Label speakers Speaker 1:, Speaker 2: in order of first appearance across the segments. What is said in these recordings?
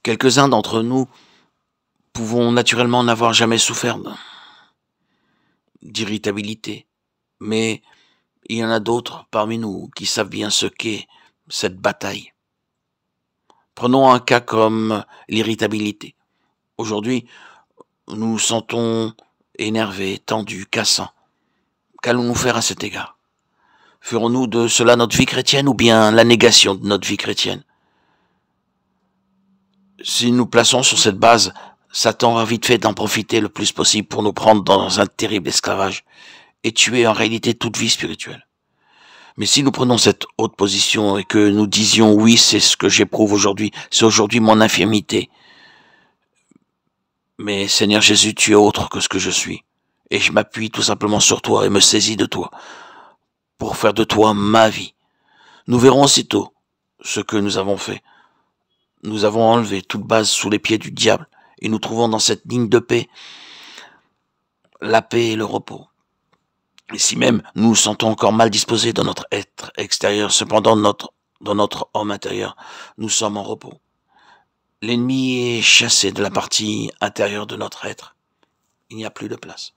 Speaker 1: Quelques-uns d'entre nous pouvons naturellement n'avoir jamais souffert d'irritabilité, mais il y en a d'autres parmi nous qui savent bien ce qu'est cette bataille. Prenons un cas comme l'irritabilité. Aujourd'hui, nous nous sentons énervés, tendus, cassants. Qu'allons-nous faire à cet égard? Ferons-nous de cela notre vie chrétienne ou bien la négation de notre vie chrétienne? Si nous plaçons sur cette base, Satan va vite fait d'en profiter le plus possible pour nous prendre dans un terrible esclavage et tuer en réalité toute vie spirituelle. Mais si nous prenons cette haute position et que nous disions oui, c'est ce que j'éprouve aujourd'hui, c'est aujourd'hui mon infirmité. Mais Seigneur Jésus, tu es autre que ce que je suis. Et je m'appuie tout simplement sur toi et me saisis de toi pour faire de toi ma vie. Nous verrons aussitôt ce que nous avons fait. Nous avons enlevé toute base sous les pieds du diable et nous trouvons dans cette ligne de paix la paix et le repos. Et si même nous nous sentons encore mal disposés dans notre être extérieur, cependant dans notre homme intérieur, nous sommes en repos. L'ennemi est chassé de la partie intérieure de notre être. Il n'y a plus de place.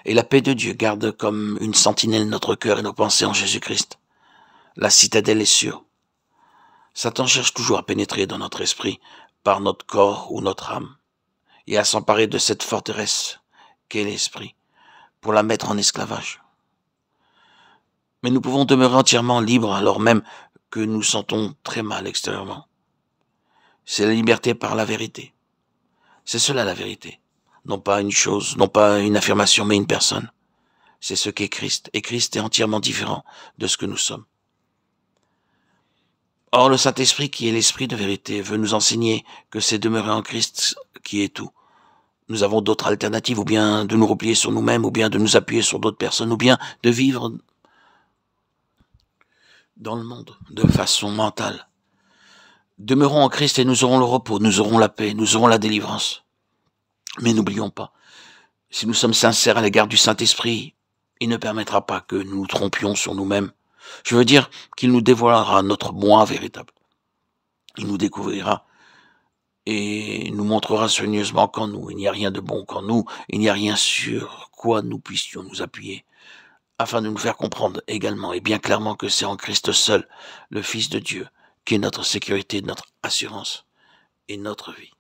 Speaker 1: Et la paix de Dieu garde comme une sentinelle notre cœur et nos pensées en Jésus-Christ. La citadelle est sûre. Satan cherche toujours à pénétrer dans notre esprit par notre corps ou notre âme et à s'emparer de cette forteresse qu'est l'esprit pour la mettre en esclavage. Mais nous pouvons demeurer entièrement libres alors même que nous sentons très mal extérieurement. C'est la liberté par la vérité. C'est cela la vérité. Non pas une chose, non pas une affirmation, mais une personne. C'est ce qu'est Christ. Et Christ est entièrement différent de ce que nous sommes. Or, le Saint-Esprit, qui est l'Esprit de vérité, veut nous enseigner que c'est demeurer en Christ qui est tout. Nous avons d'autres alternatives, ou bien de nous replier sur nous-mêmes, ou bien de nous appuyer sur d'autres personnes, ou bien de vivre dans le monde de façon mentale. Demeurons en Christ et nous aurons le repos, nous aurons la paix, nous aurons la délivrance. Mais n'oublions pas, si nous sommes sincères à l'égard du Saint-Esprit, il ne permettra pas que nous nous trompions sur nous-mêmes. Je veux dire qu'il nous dévoilera notre moi véritable. Il nous découvrira et nous montrera soigneusement qu'en nous, il n'y a rien de bon, qu'en nous, il n'y a rien sur quoi nous puissions nous appuyer, afin de nous faire comprendre également et bien clairement que c'est en Christ seul, le Fils de Dieu, qui est notre sécurité, notre assurance et notre vie.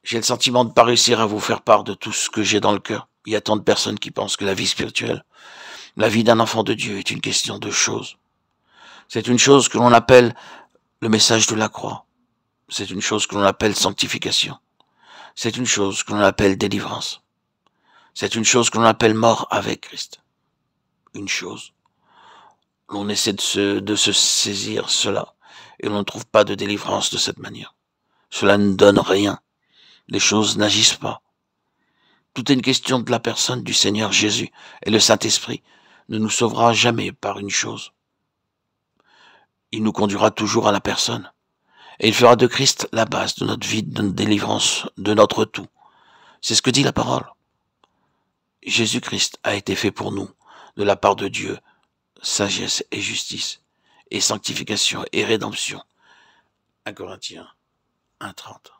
Speaker 1: J'ai le sentiment de ne pas réussir à vous faire part de tout ce que j'ai dans le cœur. Il y a tant de personnes qui pensent que la vie spirituelle, la vie d'un enfant de Dieu est une question de choses. C'est une chose que l'on appelle le message de la croix. C'est une chose que l'on appelle sanctification. C'est une chose que l'on appelle délivrance. C'est une chose que l'on appelle mort avec Christ. Une chose. L'on essaie de se saisir cela et l'on ne trouve pas de délivrance de cette manière. Cela ne donne rien. Les choses n'agissent pas. Tout est une question de la personne du Seigneur Jésus et le Saint-Esprit ne nous sauvera jamais par une chose. Il nous conduira toujours à la personne. Et il fera de Christ la base de notre vie, de notre délivrance, de notre tout. C'est ce que dit la parole. Jésus-Christ a été fait pour nous, de la part de Dieu, sagesse et justice, et sanctification et rédemption. 1 Corinthiens 1:30.